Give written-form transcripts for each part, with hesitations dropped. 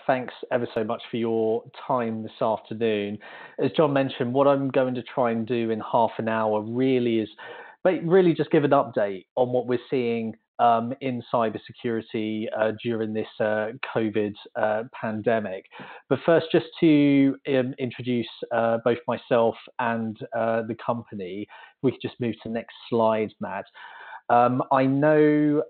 Thanks ever so much for your time this afternoon. As John mentioned, what I'm going to try and do in half an hour really is really just give an update on what we're seeing in cybersecurity during this COVID pandemic. But first, just to introduce both myself and the company, if we could just move to the next slide, Matt. I know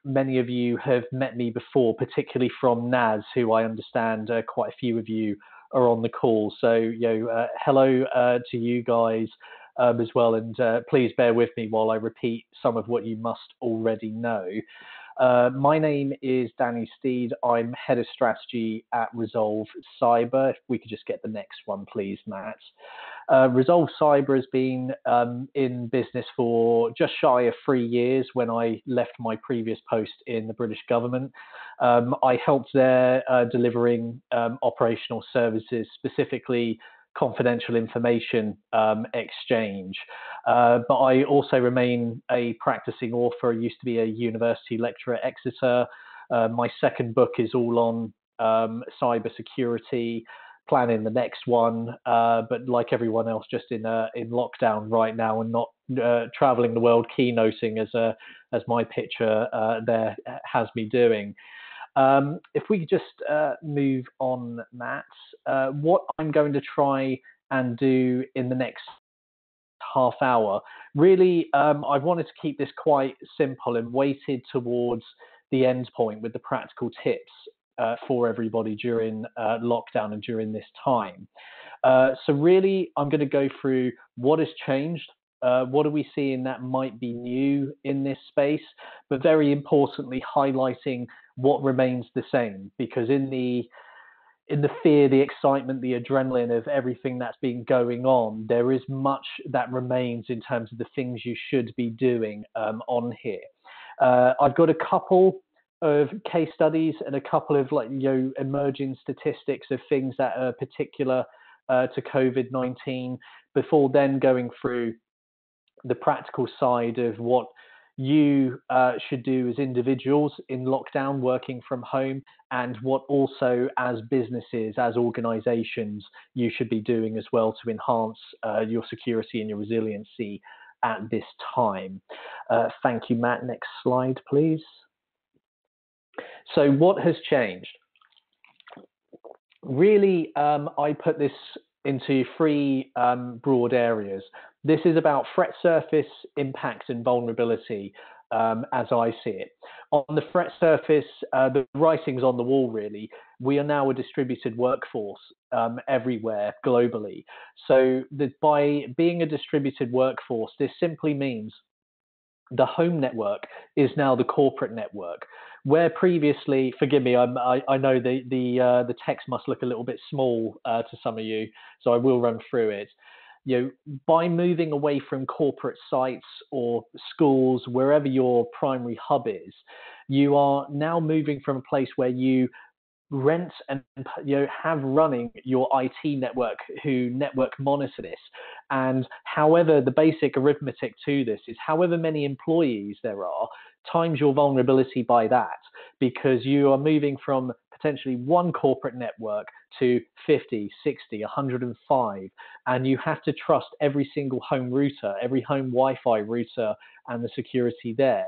many of you have met me before, particularly from NAS, who I understand quite a few of you are on the call. So, hello to you guys as well, and please bear with me while I repeat some of what you must already know. My name is Danny Steed. I'm Head of Strategy at Resolve Cyber. If we could just get the next one, please, Matt. Resolve Cyber has been in business for just shy of 3 years when I left my previous post in the British government. I helped there delivering operational services, specifically confidential information exchange. But I also remain a practicing author. I used to be a university lecturer at Exeter. My second book is all on cyber security, planning the next one. But like everyone else, just in lockdown right now and not traveling the world keynoting as my picture there has me doing. If we could just move on, Matt, what I'm going to try and do in the next half hour, really, I wanted to keep this quite simple and weighted towards the end point with the practical tips for everybody during lockdown and during this time. So really, I'm going to go through what has changed. What are we seeing that might be new in this space, but very importantly, highlighting what remains the same, because in the fear, the excitement, the adrenaline of everything that's been going on, there is much that remains in terms of the things you should be doing on here. I've got a couple of case studies and a couple of emerging statistics of things that are particular to COVID-19 before then going through the practical side of what you should do as individuals in lockdown, working from home, and what also as businesses, as organizations, you should be doing as well to enhance your security and your resiliency at this time. Thank you, Matt. Next slide, please. So what has changed? Really, I put this into three broad areas. This is about threat surface, impact, and vulnerability as I see it. On the threat surface, the writing's on the wall, really. We are now a distributed workforce everywhere globally. So by being a distributed workforce, this simply means the home network is now the corporate network, where previously, forgive me, I know the text must look a little bit small to some of you, so I will run through it. By moving away from corporate sites or schools, wherever your primary hub is, you are now moving from a place where you rent and have running your IT network who network monitor this. And however, the basic arithmetic to this is however many employees there are, times your vulnerability by that, because you are moving from potentially one corporate network to 50, 60, 105, and you have to trust every single home router, every home Wi-Fi router, and the security there.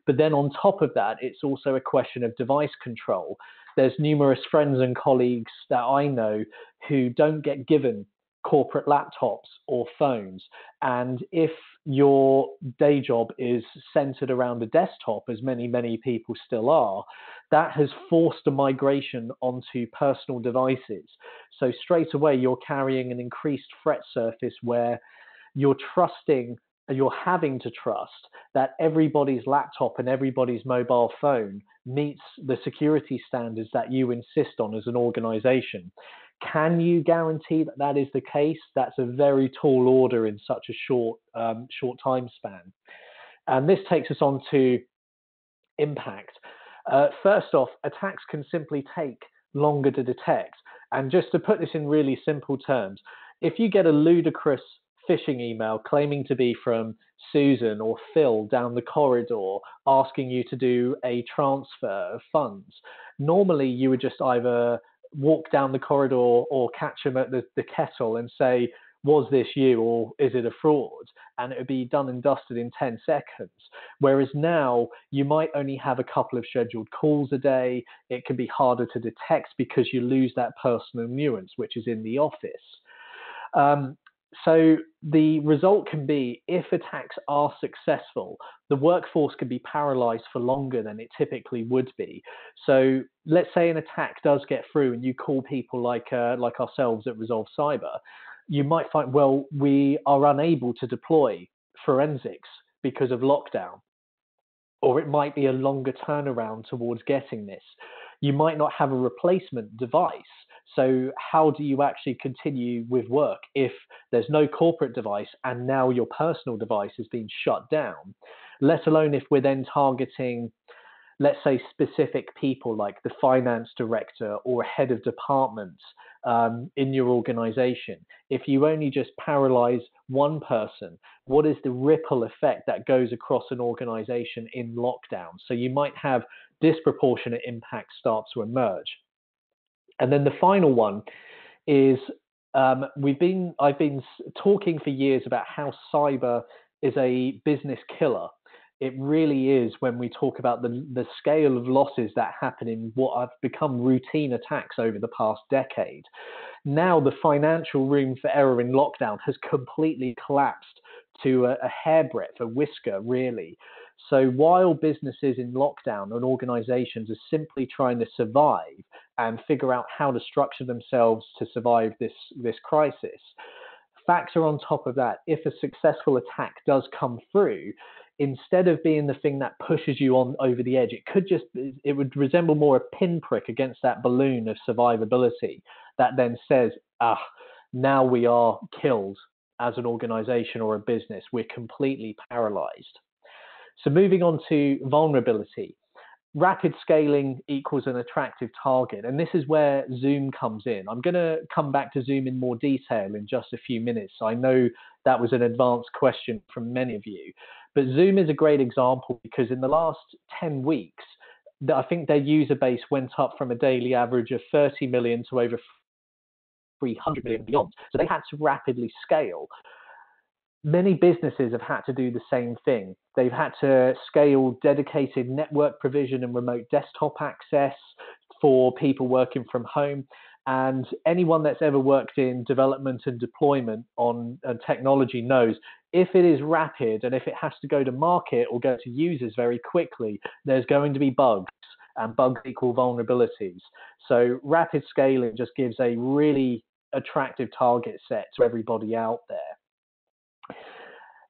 But then on top of that, it's also a question of device control. There's numerous friends and colleagues that I know who don't get given corporate laptops or phones. And if your day job is centered around a desktop, as many people still are, that has forced a migration onto personal devices. So straight away, you're carrying an increased threat surface where you're having to trust that everybody's laptop and everybody's mobile phone meets the security standards that you insist on as an organization. Can you guarantee that that is the case? That's a very tall order in such a short time span. And this takes us on to impact. First off, attacks can simply take longer to detect. And just to put this in really simple terms, if you get a ludicrous phishing email claiming to be from Susan or Phil down the corridor asking you to do a transfer of funds. Normally, you would just either walk down the corridor or catch them at the kettle and say, was this you or is it a fraud? And it would be done and dusted in 10 seconds. Whereas now you might only have a couple of scheduled calls a day. It can be harder to detect because you lose that personal nuance, which is in the office. So the result can be, if attacks are successful, the workforce can be paralyzed for longer than it typically would be. So let's say an attack does get through and you call people like ourselves at Resolve Cyber, you might find, well, we are unable to deploy forensics because of lockdown. Or it might be a longer turnaround towards getting this. You might not have a replacement device. So how do you actually continue with work if there's no corporate device and now your personal device has been shut down? Let alone if we're then targeting, let's say, specific people like the finance director or head of department in your organization. If you only just paralyze one person, what is the ripple effect that goes across an organization in lockdown? So you might have disproportionate impacts start to emerge. And then the final one is I've been talking for years about how cyber is a business killer. It really is when we talk about the scale of losses that happen in what have become routine attacks over the past decade. Now the financial room for error in lockdown has completely collapsed to a hairbreadth, a whisker, really. So while businesses in lockdown and organizations are simply trying to survive and figure out how to structure themselves to survive this crisis, factor on top of that, if a successful attack does come through, instead of being the thing that pushes you on over the edge, it would resemble more a pinprick against that balloon of survivability that then says, now we are killed as an organization or a business. We're completely paralyzed. So moving on to vulnerability. Rapid scaling equals an attractive target. And this is where Zoom comes in. I'm going to come back to Zoom in more detail in just a few minutes. I know that was an advanced question from many of you. But Zoom is a great example because in the last 10 weeks, I think their user base went up from a daily average of 30 million to over 300 million and beyond. So they had to rapidly scale. Many businesses have had to do the same thing. They've had to scale dedicated network provision and remote desktop access for people working from home. And anyone that's ever worked in development and deployment on technology knows if it is rapid and if it has to go to market or go to users very quickly, there's going to be bugs, and bugs equal vulnerabilities. So rapid scaling just gives a really attractive target set to everybody out there.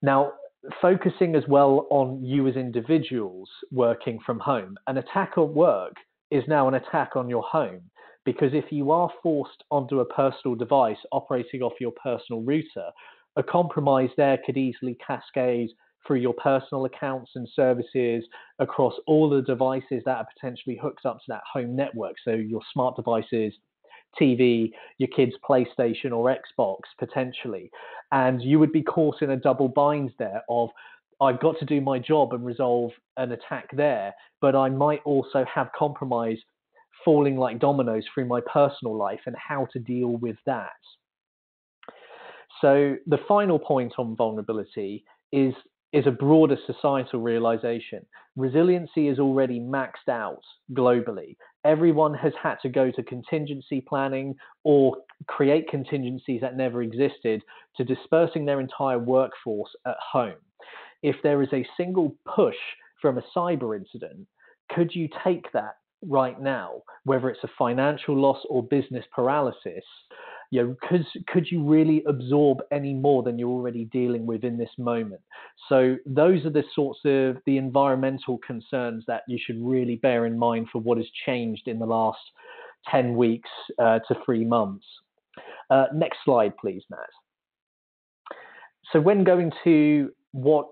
Now, focusing as well on you as individuals working from home, an attack at work is now an attack on your home, because if you are forced onto a personal device operating off your personal router, a compromise there could easily cascade through your personal accounts and services across all the devices that are potentially hooked up to that home network. So your smart devices, TV, your kid's PlayStation or Xbox potentially. And you would be caught in a double bind there of, I've got to do my job and resolve an attack there, but I might also have compromise falling like dominoes through my personal life and how to deal with that. So the final point on vulnerability is a broader societal realization. Resiliency is already maxed out globally. Everyone has had to go to contingency planning or create contingencies that never existed to dispersing their entire workforce at home. If there is a single push from a cyber incident, could you take that right now, whether it's a financial loss or business paralysis? Could you really absorb any more than you're already dealing with in this moment? So those are the sorts of the environmental concerns that you should really bear in mind for what has changed in the last 10 weeks to 3 months. Next slide, please, Matt. So when going to what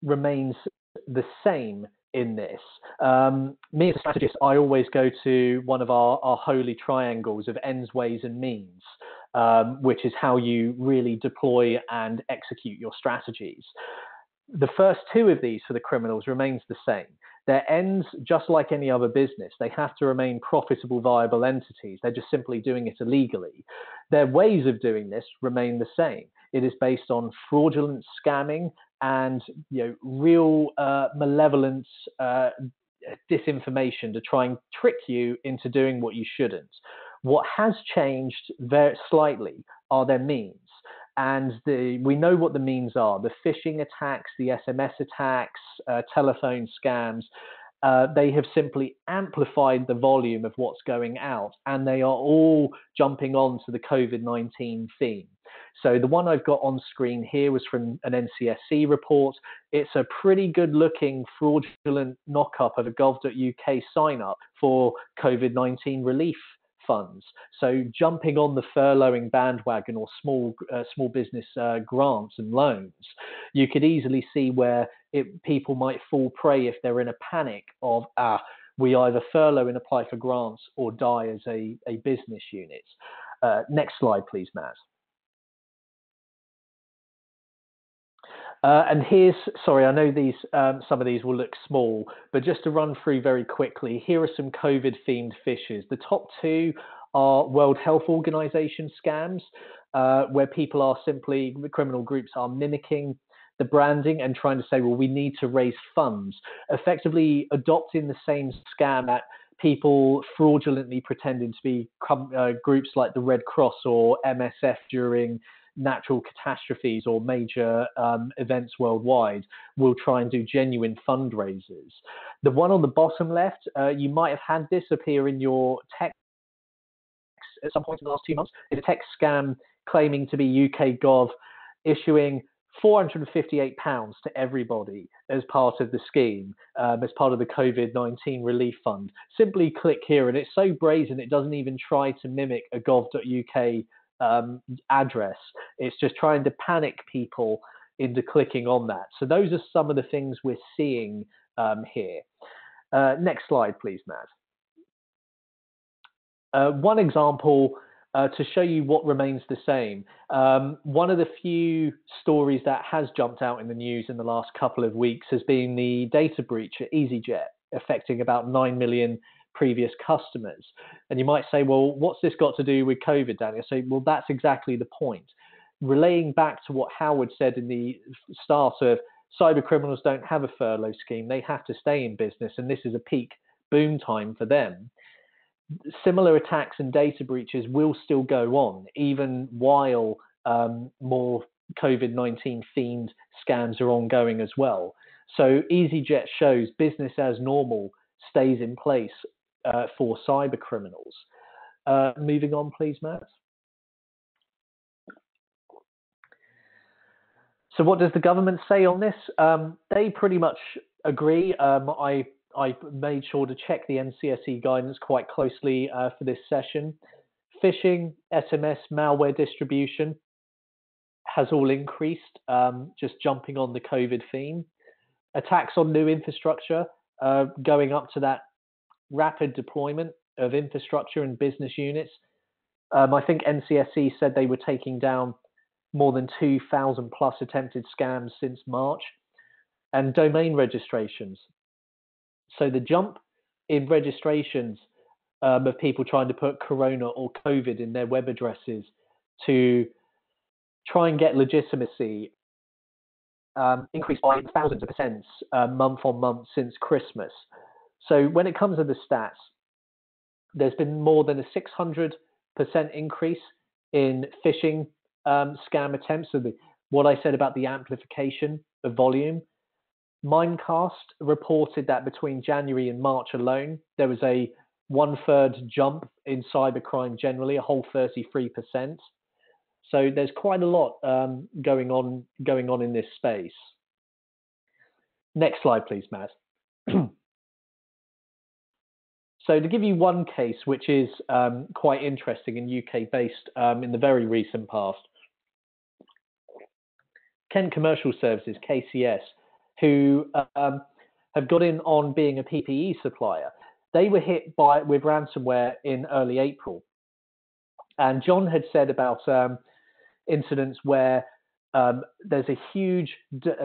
remains the same in this, me as a strategist, I always go to one of our holy triangles of ends, ways, and means. which is how you really deploy and execute your strategies. The first two of these for the criminals remains the same. Their ends, just like any other business, they have to remain profitable, viable entities. They're just simply doing it illegally. Their ways of doing this remain the same. It is based on fraudulent scamming and real malevolence, disinformation to try and trick you into doing what you shouldn't. What has changed very slightly are their means. And we know what the means are: the phishing attacks, the SMS attacks, telephone scams. They have simply amplified the volume of what's going out, and they are all jumping on to the COVID-19 theme. So the one I've got on screen here was from an NCSC report. It's a pretty good-looking fraudulent knock-up of a gov.uk sign-up for COVID-19 relief funds. So jumping on the furloughing bandwagon or small business grants and loans, you could easily see where people might fall prey if they're in a panic of, we either furlough and apply for grants or die as a business unit. Next slide, please, Matt. And here's, sorry, I know these some of these will look small, but just to run through very quickly, here are some COVID-themed phishes. The top two are World Health Organization scams, where people are simply, the criminal groups are mimicking the branding and trying to say, well, we need to raise funds, effectively adopting the same scam that people fraudulently pretending to be groups like the Red Cross or MSF during natural catastrophes or major events worldwide will try and do genuine fundraisers. The one on the bottom left, you might have had this appear in your text at some point in the last 2 months. It's a text scam claiming to be UK Gov issuing £458 to everybody as part of the scheme, as part of the COVID-19 relief fund. Simply click here, and it's so brazen it doesn't even try to mimic a gov.uk address. It's just trying to panic people into clicking on that. So those are some of the things we're seeing here. Next slide, please, Matt. One example to show you what remains the same. One of the few stories that has jumped out in the news in the last couple of weeks has been the data breach at Easyjet, affecting about 9 million previous customers. And you might say, well, what's this got to do with COVID, Danny? I say, well, that's exactly the point. Relaying back to what Howard said in the start of cybercriminals don't have a furlough scheme. They have to stay in business, and this is a peak boom time for them. Similar attacks and data breaches will still go on, even while more COVID-19 themed scams are ongoing as well. So Easyjet shows business as normal stays in place for cyber criminals. Moving on, please, Matt. So what does the government say on this? They pretty much agree. I made sure to check the NCSE guidance quite closely for this session. Phishing, SMS, malware distribution has all increased, just jumping on the COVID theme. Attacks on new infrastructure, going up to that rapid deployment of infrastructure and business units. I think NCSE said they were taking down more than 2,000 plus attempted scams since March. And domain registrations. So the jump in registrations of people trying to put Corona or COVID in their web addresses to try and get legitimacy increased by thousands of percent month on month since Christmas. So when it comes to the stats, there's been more than a 600% increase in phishing scam attempts. So what I said about the amplification of volume. Mimecast reported that between January and March alone, there was a 1/3 jump in cybercrime generally, a whole 33%. So there's quite a lot going on in this space. Next slide, please, Matt. So to give you one case, which is quite interesting and UK-based in the very recent past, Kent Commercial Services, KCS, who have got in on being a PPE supplier. They were hit with ransomware in early April. And John had said about incidents where there's a huge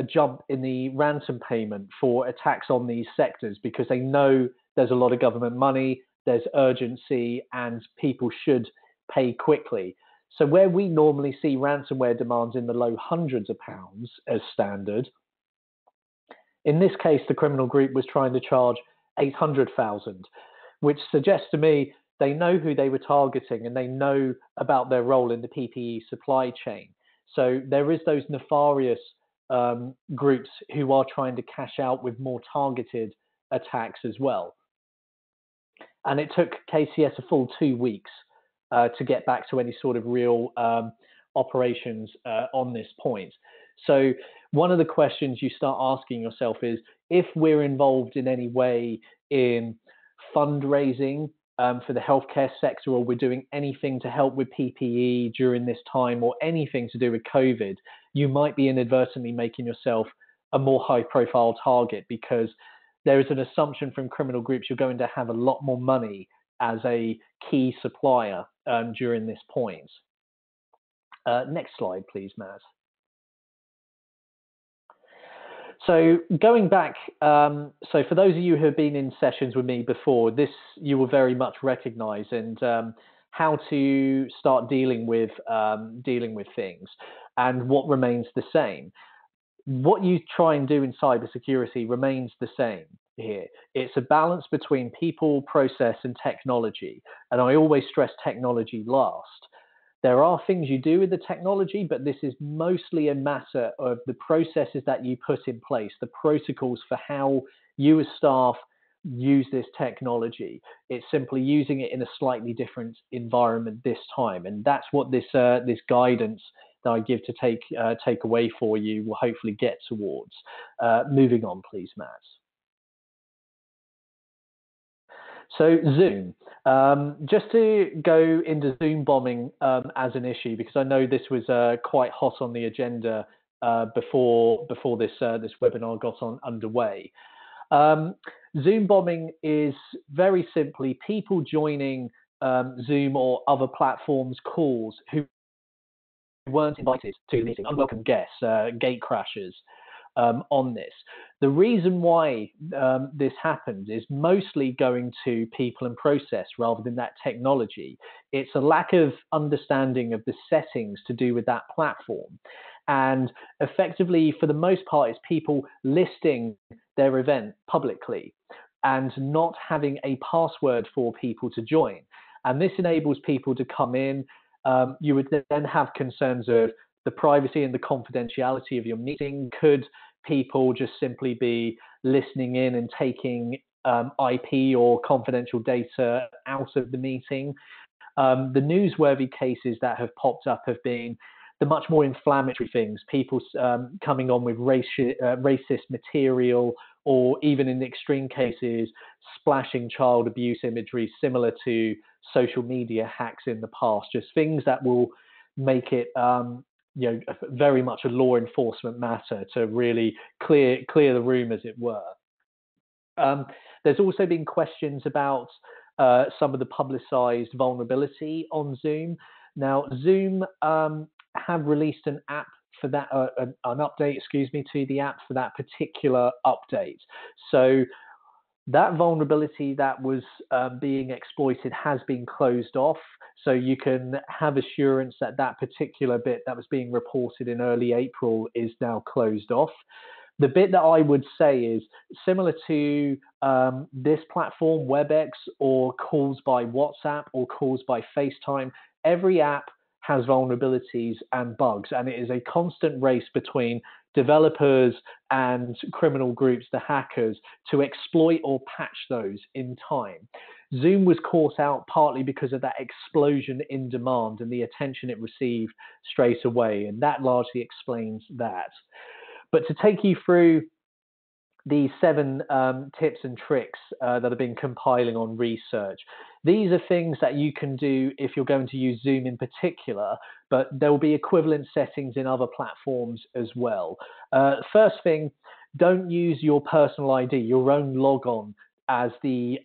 jump in the ransom payment for attacks on these sectors because they know there's a lot of government money, there's urgency, and people should pay quickly. So where we normally see ransomware demands in the low hundreds of pounds as standard, in this case, the criminal group was trying to charge 800,000, which suggests to me they know who they were targeting and they know about their role in the PPE supply chain. So there is those nefarious groups who are trying to cash out with more targeted attacks as well. And it took KCS a full 2 weeks to get back to any sort of real operations on this point. So one of the questions you start asking yourself is, if we're involved in any way in fundraising for the healthcare sector, or we're doing anything to help with PPE during this time, or anything to do with COVID, you might be inadvertently making yourself a more high-profile target, because there is an assumption from criminal groups you're going to have a lot more money as a key supplier during this point. Next slide, please, Matt. So going back, so for those of you who have been in sessions with me before, this you will very much recognize, and how to start dealing with things and what remains the same. What you try and do in cybersecurity remains the same here. It's a balance between people, process, and technology. And I always stress technology last. There are things you do with the technology, but this is mostly a matter of the processes that you put in place, the protocols for how you as staff use this technology. It's simply using it in a slightly different environment this time. And that's what this guidance that I give to take away for you will hopefully get towards. Moving on, please, Matt. So Zoom, just to go into Zoom bombing as an issue, because I know this was quite hot on the agenda before this webinar got underway. Zoom bombing is very simply people joining Zoom or other platforms calls who weren't invited to the meeting, unwelcome guests, gate crashers on this. The reason why this happens is mostly going to people and process rather than that technology. It's a lack of understanding of the settings to do with that platform. And effectively, for the most part, it's people listing their event publicly and not having a password for people to join. And this enables people to come in. You would then have concerns of the privacy and the confidentiality of your meeting. Could people just simply be listening in and taking IP or confidential data out of the meeting? The newsworthy cases that have popped up have been the much more inflammatory things, people coming on with racist material, or even in extreme cases, splashing child abuse imagery similar to social media hacks in the past, just things that will make it very much a law enforcement matter to really clear the room, as it were. There's also been questions about some of the publicized vulnerability on Zoom. Now, Zoom have released an app for that, an update, to the app for that particular update. So that vulnerability that was being exploited has been closed off. So you can have assurance that that particular bit that was being reported in early April is now closed off. The bit that I would say is similar to this platform, WebEx, or calls by WhatsApp or calls by FaceTime. Every app has vulnerabilities and bugs, and it is a constant race between developers and criminal groups, the hackers, to exploit or patch those in time. Zoom was caught out partly because of that explosion in demand and the attention it received straight away, and that largely explains that. But to take you through the 7 tips and tricks that I've been compiling on research. These are things that you can do if you're going to use Zoom in particular, but there will be equivalent settings in other platforms as well. First thing, don't use your personal ID, your own logon, as the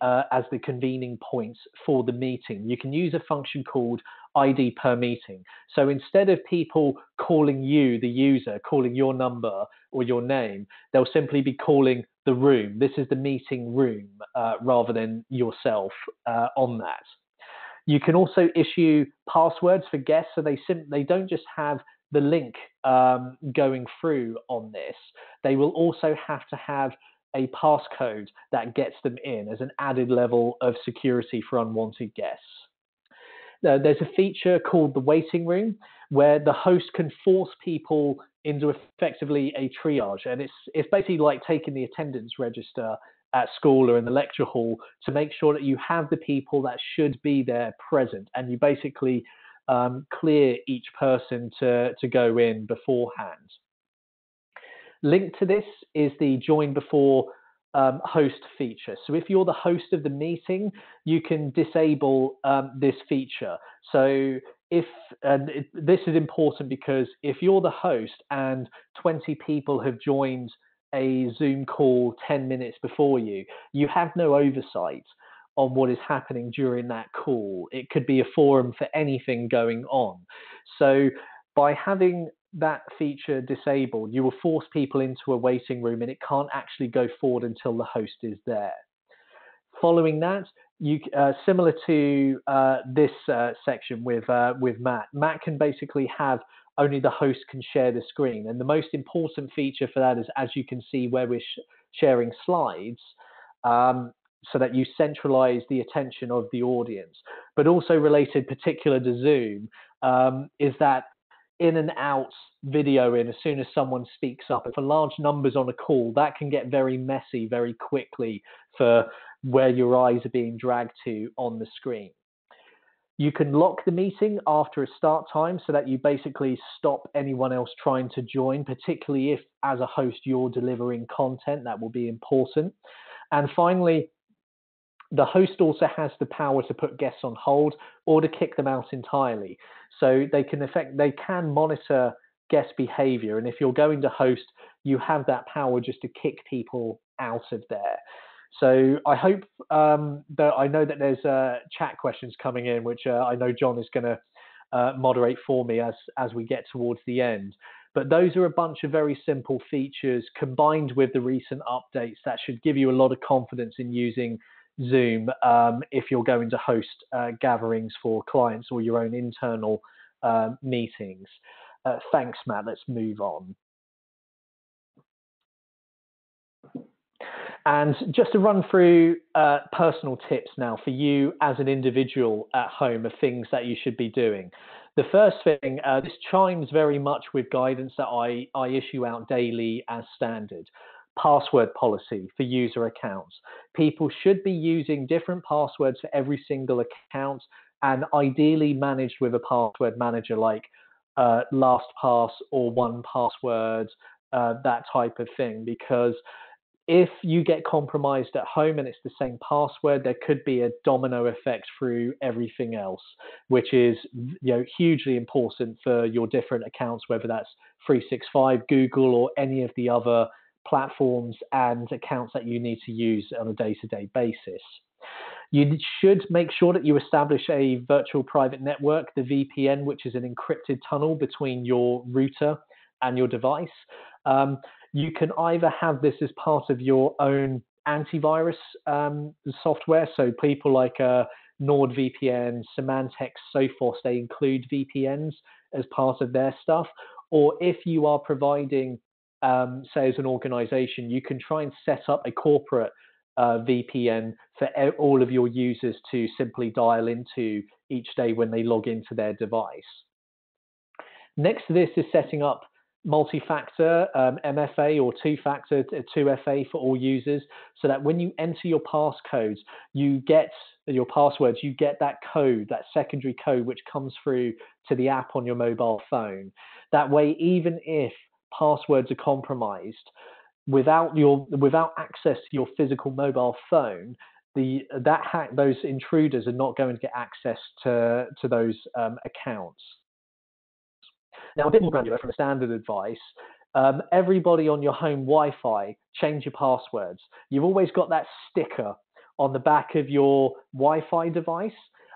convening points for the meeting. You can use a function called ID per meeting. So instead of people calling you, the user, calling your number or your name, they'll simply be calling the room. This is the meeting room, rather than yourself on that. You can also issue passwords for guests, so they don't just have the link going through on this. They will also have to have a passcode that gets them in as an added level of security for unwanted guests. There's a feature called the waiting room where the host can force people into effectively a triage, and it's basically like taking the attendance register at school or in the lecture hall to make sure that you have the people that should be there present, and you basically clear each person to go in beforehand. Linked to this is the join before host feature. So if you're the host of the meeting, you can disable this feature. So this is important because if you're the host and 20 people have joined a Zoom call 10 minutes before you, you have no oversight on what is happening during that call. It could be a forum for anything going on. So by having that feature disabled, you will force people into a waiting room and it can't actually go forward until the host is there. Following that, similar to this section with Matt, Matt can basically have only the host can share the screen. And the most important feature for that is, as you can see where we're sharing slides, so that you centralize the attention of the audience. But also related particular to Zoom is that in and out video in as soon as someone speaks up. And for large numbers on a call, that can get very messy very quickly for where your eyes are being dragged to on the screen. You can lock the meeting after a start time so that you basically stop anyone else trying to join, particularly if as a host you're delivering content. That will be important. And finally, the host also has the power to put guests on hold or to kick them out entirely. So they can monitor guest behavior. And if you're going to host, you have that power just to kick people out of there. So I hope that I know that there's chat questions coming in, which I know John is going to moderate for me as we get towards the end. But those are a bunch of very simple features combined with the recent updates that should give you a lot of confidence in using Zoom if you're going to host gatherings for clients or your own internal meetings. Thanks, Matt. Let's move on. And just to run through personal tips now for you as an individual at home of things that you should be doing. The first thing, this chimes very much with guidance that I issue out daily as standard. Password policy for user accounts. People should be using different passwords for every single account and ideally managed with a password manager like LastPass or 1Password, that type of thing, because if you get compromised at home and it's the same password, there could be a domino effect through everything else, which is hugely important for your different accounts, whether that's 365, Google, or any of the other platforms and accounts that you need to use on a day-to-day basis. You should make sure that you establish a virtual private network, the VPN, which is an encrypted tunnel between your router and your device. You can either have this as part of your own antivirus software. So people like NordVPN, Symantec, Sophos, they include VPNs as part of their stuff. Or if you are providing, say as an organization, you can try and set up a corporate VPN for all of your users to simply dial into each day when they log into their device. Next to this is setting up multi-factor MFA or two-factor 2FA for all users, so that when you enter your passcodes, you get your passwords, you get that code, that secondary code, which comes through to the app on your mobile phone. That way, even if passwords are compromised, without access to your physical mobile phone, those intruders are not going to get access to those accounts. Now, a bit more granular from a standard advice, everybody on your home Wi-Fi, change your passwords. You've always got that sticker on the back of your Wi-Fi device.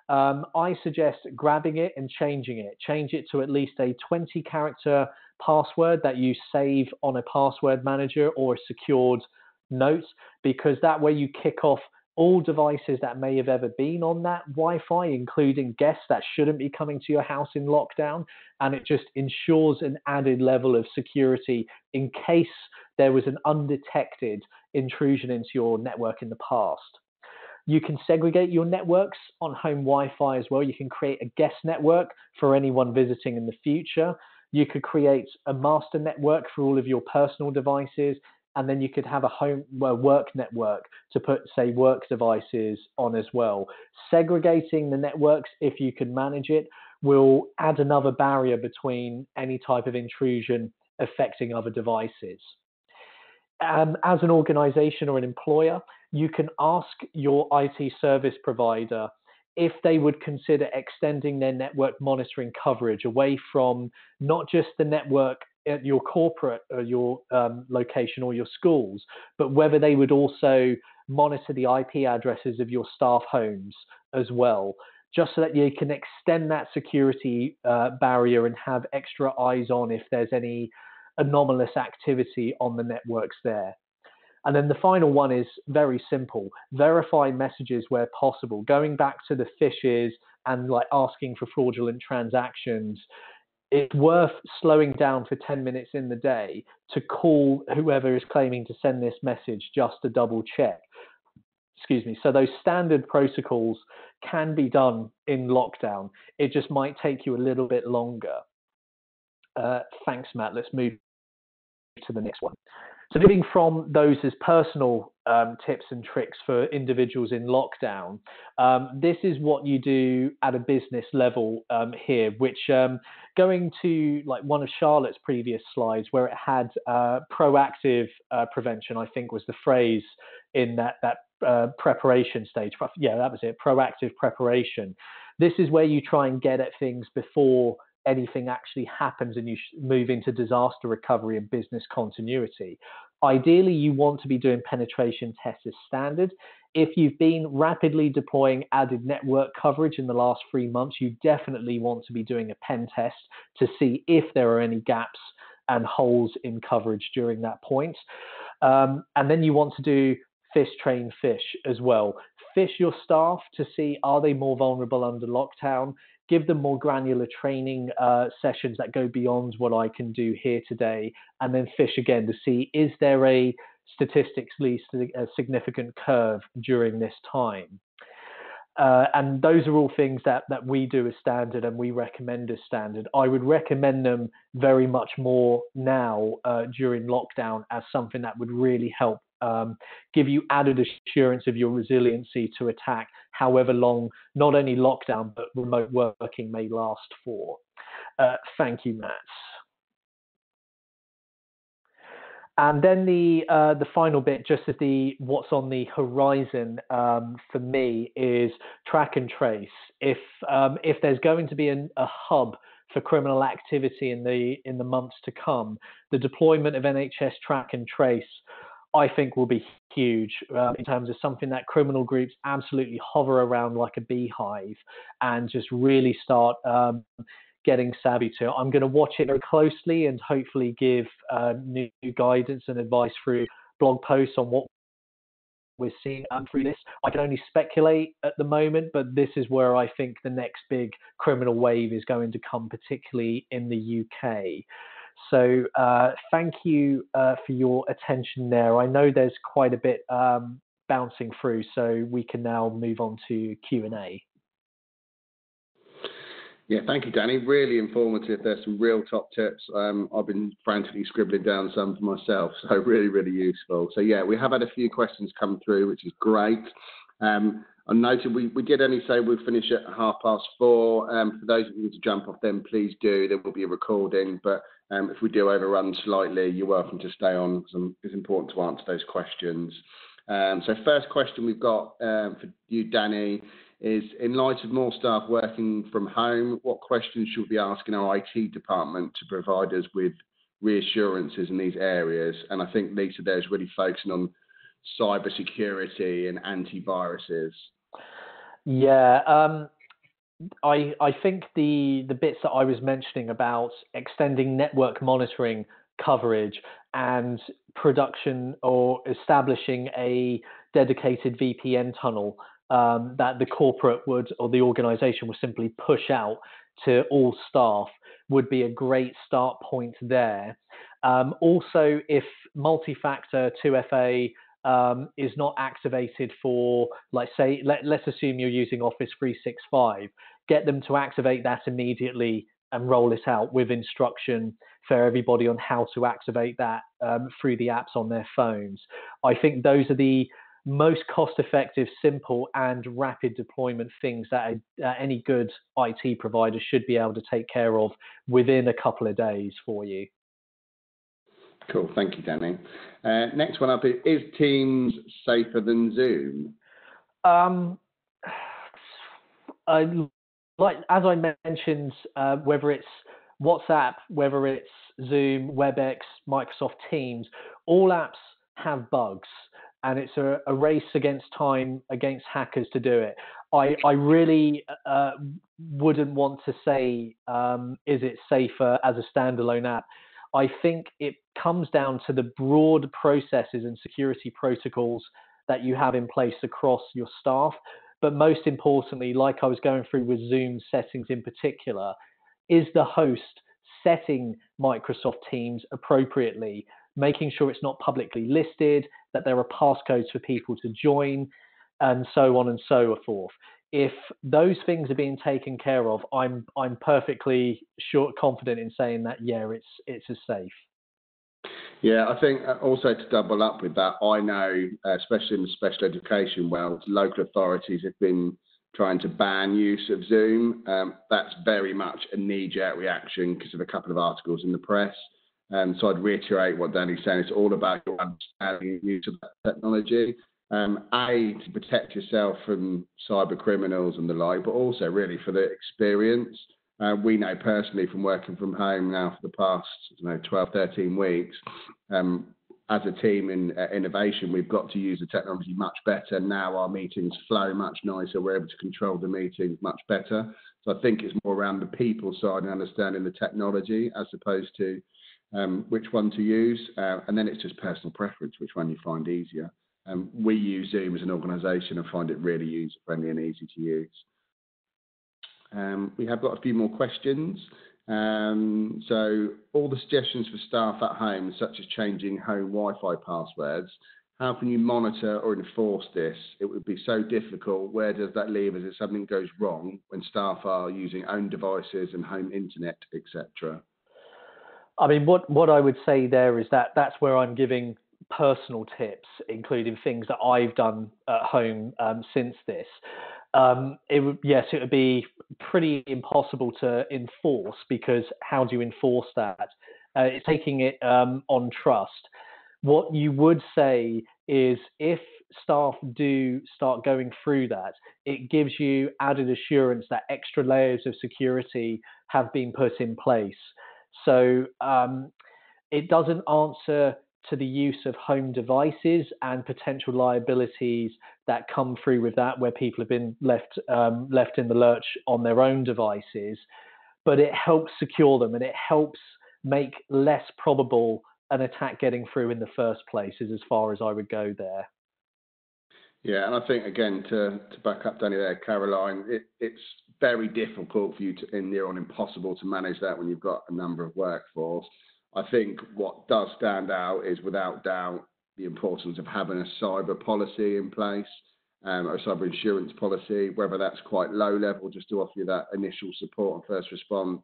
I suggest grabbing it and changing it. Change it to at least a 20-character password that you save on a password manager or a secured note, because that way you kick off all devices that may have ever been on that Wi-Fi, including guests that shouldn't be coming to your house in lockdown. And it just ensures an added level of security in case there was an undetected intrusion into your network in the past. You can segregate your networks on home Wi-Fi as well. You can create a guest network for anyone visiting in the future. You could create a master network for all of your personal devices, and then you could have a work network to put, say, work devices on as well. Segregating the networks, if you can manage it, will add another barrier between any type of intrusion affecting other devices. As an organization or an employer, you can ask your IT service provider if they would consider extending their network monitoring coverage away from not just the network at your corporate or your location or your schools, but whether they would also monitor the IP addresses of your staff homes as well, just so that you can extend that security barrier and have extra eyes on if there's any anomalous activity on the networks there. And then the final one is very simple. Verify messages where possible. Going back to the phishes and like asking for fraudulent transactions, it's worth slowing down for 10 minutes in the day to call whoever is claiming to send this message just to double check. Excuse me. So those standard protocols can be done in lockdown. It just might take you a little bit longer. Thanks, Matt. Let's move to the next one. So moving from those as personal tips and tricks for individuals in lockdown, this is what you do at a business level here, which going to like one of Charlotte's previous slides where it had proactive prevention, I think was the phrase in that preparation stage. Yeah, that was it, proactive preparation. This is where you try and get at things before anything actually happens and you move into disaster recovery and business continuity. Ideally, you want to be doing penetration tests as standard. If you've been rapidly deploying added network coverage in the last 3 months, you definitely want to be doing a pen test to see if there are any gaps and holes in coverage during that point. And then you want to do fish train fish as well. Fish your staff to see, are they more vulnerable under lockdown? Give them more granular training sessions that go beyond what I can do here today, and then fish again to see, is there a statistically significant curve during this time? And those are all things that we do as standard and we recommend as standard. I would recommend them very much more now during lockdown as something that would really help give you added assurance of your resiliency to attack however long not only lockdown but remote working may last for. Thank you, Matt. And then the final bit, just as what's on the horizon for me, is track and trace. If there's going to be a hub for criminal activity in the months to come, the deployment of NHS track and trace, I think, will be huge in terms of something that criminal groups absolutely hover around like a beehive and just really start getting savvy to. I'm going to watch it very closely and hopefully give new guidance and advice through blog posts on what we're seeing through this. I can only speculate at the moment, but this is where I think the next big criminal wave is going to come, particularly in the UK. So thank you for your attention there. I know there's quite a bit bouncing through, so we can now move on to Q&A. Yeah, thank you, Danny. Really informative. There's some real top tips. I've been frantically scribbling down some for myself, so really, really useful. So yeah, we have had a few questions come through, which is great. I noted we did only say we'll finish at 4:30. For those of you to jump off, then please do. There will be a recording, but if we do overrun slightly, you're welcome to stay on. It's important to answer those questions. So first question we've got for you, Danny, is in light of more staff working from home, what questions should we be asking our IT department to provide us with reassurances in these areas? And I think Lisa there is really focusing on cyber security and antiviruses. Yeah, I think the bits that I was mentioning about extending network monitoring coverage and production or establishing a dedicated VPN tunnel that the corporate would or the organization would simply push out to all staff would be a great start point there. Also, if multi-factor 2FA is not activated for, like, say, let's assume you're using Office 365, get them to activate that immediately and roll it out with instruction for everybody on how to activate that through the apps on their phones. I think those are the most cost-effective, simple, and rapid deployment things that any good IT provider should be able to take care of within a couple of days for you. Cool, thank you, Danny. Next one up is Teams safer than Zoom? Like as I mentioned, whether it's WhatsApp, whether it's Zoom, WebEx, Microsoft Teams, all apps have bugs, and it's a race against time, against hackers to do it. I really wouldn't want to say, is it safer as a standalone app? I think it comes down to the broad processes and security protocols that you have in place across your staff. But most importantly, like I was going through with Zoom settings in particular, is the host setting Microsoft Teams appropriately, making sure it's not publicly listed, that there are passcodes for people to join, and so on and so forth. If those things are being taken care of, I'm perfectly confident in saying that, yeah, it's as safe. Yeah, I think also to double up with that, I know, especially in the special education world, local authorities have been trying to ban use of Zoom. That's very much a knee-jerk reaction because of a couple of articles in the press. So I'd reiterate what Danny's saying. It's all about your understanding and use of that technology. To protect yourself from cyber criminals and the like, but also really for the experience. We know personally from working from home now for the past 12, 13 weeks, as a team in innovation, we've got to use the technology much better. Now our meetings flow much nicer. We're able to control the meetings much better. So I think it's more around the people side and understanding the technology as opposed to which one to use. And then it's just personal preference, which one you find easier. We use Zoom as an organisation and find it really user-friendly and easy to use. We have got a few more questions. So all the suggestions for staff at home, such as changing home Wi-Fi passwords, how can you monitor or enforce this? It would be so difficult. Where does that leave us if something goes wrong when staff are using own devices and home internet, etc.? I mean, what I would say there is that that's where I'm giving personal tips, including things that I've done at home since this. It would be pretty impossible to enforce, because how do you enforce that? It's taking it on trust. What you would say is, if staff do start going through that, it gives you added assurance that extra layers of security have been put in place. So it doesn't answer to the use of home devices and potential liabilities that come through with that, where people have been left in the lurch on their own devices, but it helps secure them, and it helps make less probable an attack getting through in the first place, is as far as I would go there. Yeah, and I think, again, to back up Danny there, Caroline, it's very difficult for you to, and near on impossible to manage that when you've got a number of workforce. I think what does stand out is, without doubt, the importance of having a cyber policy in place, or a cyber insurance policy, whether that's quite low level, just to offer you that initial support and first response.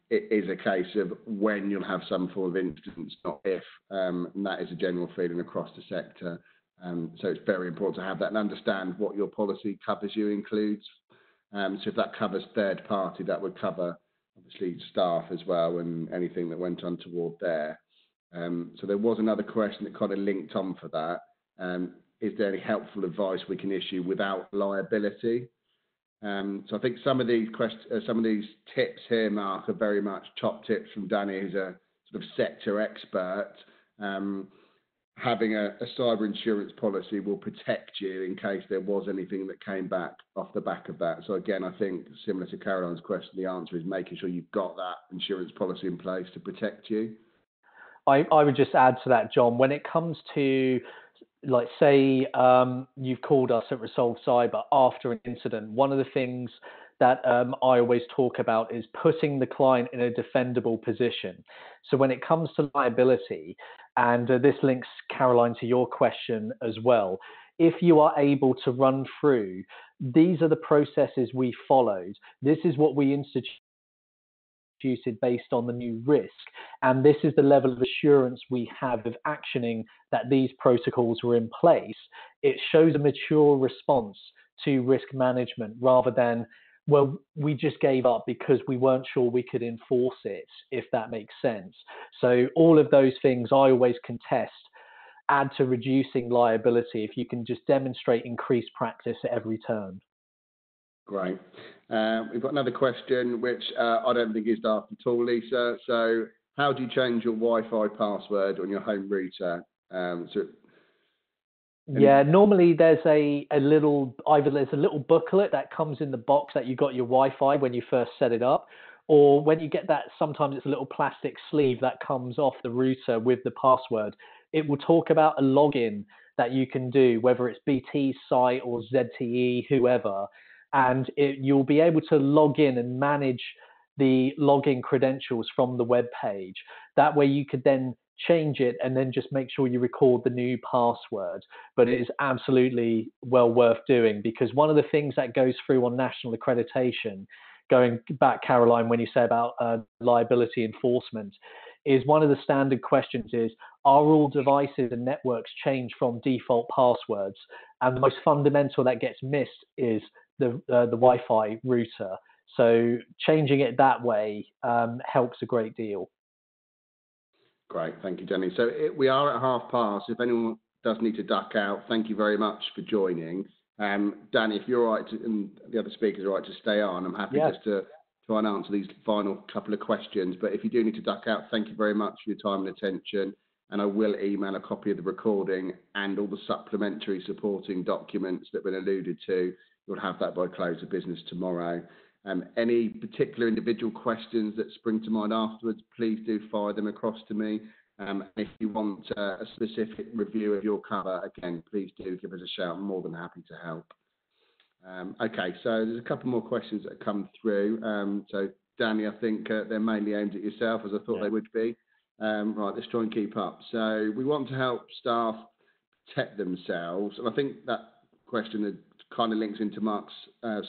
It is a case of when you'll have some form of incident, not if, and that is a general feeling across the sector. So it's very important to have that and understand what your policy covers you includes. So if that covers third party, that would cover obviously staff as well, and anything that went untoward there. So there was another question that kind of linked on for that. Is there any helpful advice we can issue without liability? So I think some of these tips here, Mark, are very much top tips from Danny, who's a sort of sector expert. having a cyber insurance policy will protect you in case there was anything that came back off the back of that. So again, I think similar to Caroline's question, the answer is making sure you've got that insurance policy in place to protect you. I would just add to that, John, when it comes to, like, say, you've called us at Resolve Cyber after an incident, one of the things that I always talk about is putting the client in a defendable position. So when it comes to liability, and this links, Caroline, to your question as well, if you are able to run through, these are the processes we followed, this is what we instituted based on the new risk, and this is the level of assurance we have of actioning that these protocols were in place, it shows a mature response to risk management rather than, well, we just gave up because we weren't sure we could enforce it, if that makes sense. So all of those things I always contest add to reducing liability if you can just demonstrate increased practice at every turn. Great. We've got another question, which I don't think is daft at all, Lisa. So how do you change your Wi-Fi password on your home router? Yeah, normally there's a little booklet that comes in the box that you got your Wi-Fi when you first set it up, or when you get that, sometimes it's a little plastic sleeve that comes off the router with the password. It will talk about a login that you can do, whether it's BT's site or ZTE, whoever, and you'll be able to log in and manage the login credentials from the web page. That way you could then change it and then just make sure you record the new password. But it is absolutely well worth doing, because one of the things that goes through on national accreditation, going back, Caroline, when you say about liability enforcement, is one of the standard questions is, are all devices and networks changed from default passwords? And the most fundamental that gets missed is the Wi-Fi router. So changing it that way helps a great deal. Great, thank you, Danny. So we are at 1:30. If anyone does need to duck out, thank you very much for joining. Danny, if you're all right and the other speakers are all right to stay on, I'm happy just to try and answer these final couple of questions. But if you do need to duck out, thank you very much for your time and attention. And I will email a copy of the recording and all the supplementary supporting documents that have been alluded to. You'll have that by close of business tomorrow. Any particular individual questions that spring to mind afterwards, please do fire them across to me. If you want a specific review of your cover, again, please do give us a shout. I'm more than happy to help. Okay, so there's a couple more questions that come through. So, Danny, I think they're mainly aimed at yourself, as I thought they would be. Right, let's try and keep up. So we want to help staff protect themselves. And I think that question kind of links into Mark's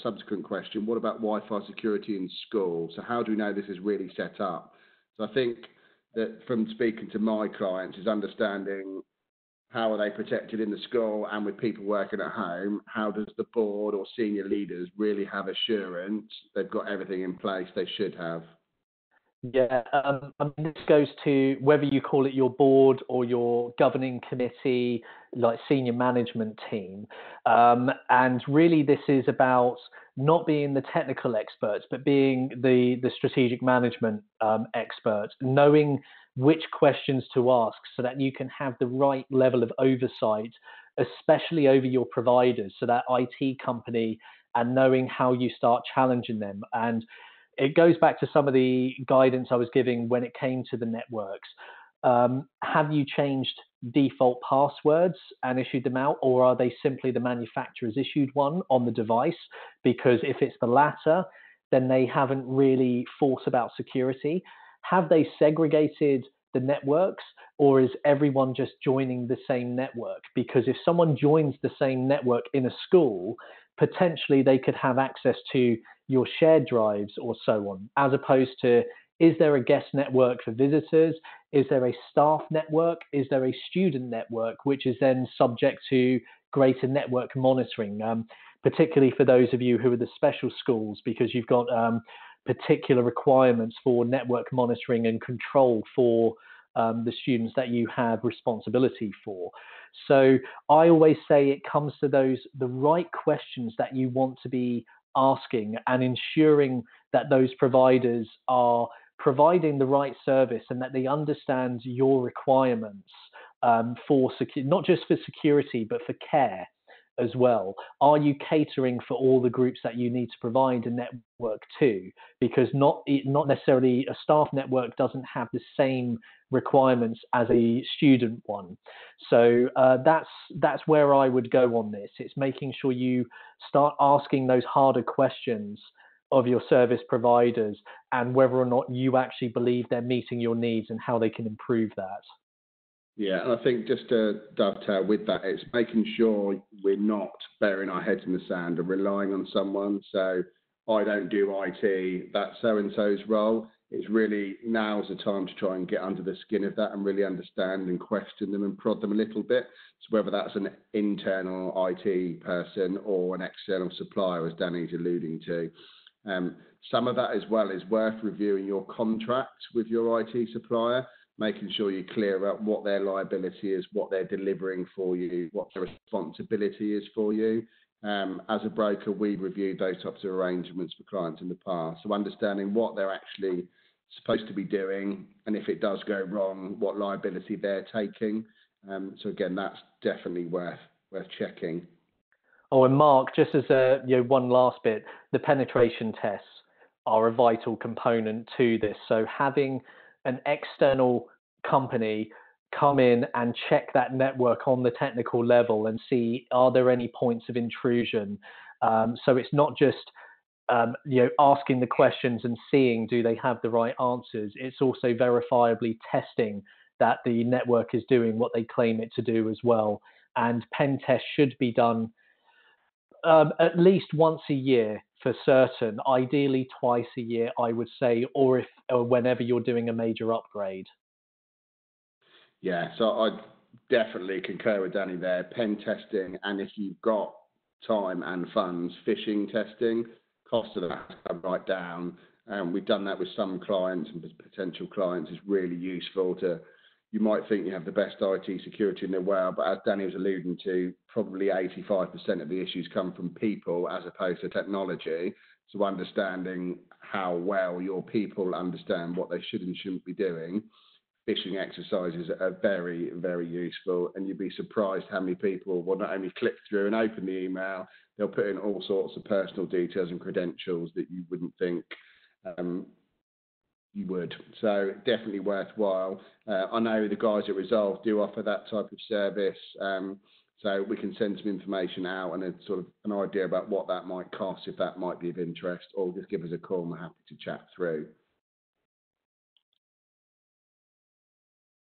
subsequent question. What about Wi-Fi security in school? So how do we know this is really set up? So I think that from speaking to my clients is understanding how are they protected in the school and with people working at home, how does the board or senior leaders really have assurance they've got everything in place they should have? Yeah, I mean, this goes to whether you call it your board or your governing committee, like senior management team. And really, this is about not being the technical experts, but being the strategic management experts, knowing which questions to ask so that you can have the right level of oversight, especially over your providers, so that IT company, and knowing how you start challenging them. And it goes back to some of the guidance I was giving when it came to the networks. Have you changed default passwords and issued them out, or are they simply the manufacturer's issued one on the device? Because if it's the latter, then they haven't really thought about security. Have they segregated the networks, or is everyone just joining the same network? Because if someone joins the same network in a school, potentially they could have access to your shared drives or so on, as opposed to, is there a guest network for visitors? Is there a staff network? Is there a student network, which is then subject to greater network monitoring, particularly for those of you who are the special schools, because you've got particular requirements for network monitoring and control for the students that you have responsibility for. So I always say it comes to the right questions that you want to be asking, and ensuring that those providers are providing the right service and that they understand your requirements not just for security, but for care as well? Are you catering for all the groups that you need to provide a network to? Because not necessarily a staff network doesn't have the same requirements as a student one. So that's where I would go on this. It's making sure you start asking those harder questions of your service providers and whether or not you actually believe they're meeting your needs and how they can improve that. Yeah, and I think just to dovetail with that, it's making sure we're not burying our heads in the sand and relying on someone. So I don't do IT, that's so-and-so's role. It's really now's the time to try and get under the skin of that and really understand and question them and prod them a little bit. So whether that's an internal IT person or an external supplier, as Danny's alluding to. Some of that as well is worth reviewing your contract with your IT supplier, making sure you're clear about what their liability is, what they're delivering for you, what their responsibility is for you. As a broker, we've reviewed those types of arrangements for clients in the past. So understanding what they're actually supposed to be doing, and if it does go wrong, what liability they're taking. So again, that's definitely worth checking. Oh, and Mark, just as one last bit, the penetration tests are a vital component to this. So having an external company come in and check that network on the technical level and see, are there any points of intrusion? So it's not just asking the questions and seeing, do they have the right answers? It's also verifiably testing that the network is doing what they claim it to do as well. And pen tests should be done at least once a year for certain, ideally twice a year, I would say, or whenever you're doing a major upgrade. Yeah, so I definitely concur with Danny there. Pen testing, and if you've got time and funds, phishing testing, cost of that come right down. We've done that with some clients and potential clients. It's really useful to. You might think you have the best IT security in the world, but as Danny was alluding to, probably 85% of the issues come from people as opposed to technology. So understanding how well your people understand what they should and shouldn't be doing, phishing exercises are very, very useful. And you'd be surprised how many people will not only click through and open the email, they'll put in all sorts of personal details and credentials that you wouldn't think you would. So definitely worthwhile. I know the guys at Resolve do offer that type of service. So we can send some information out and a sort of an idea about what that might cost, if that might be of interest, or just give us a call and we're happy to chat through.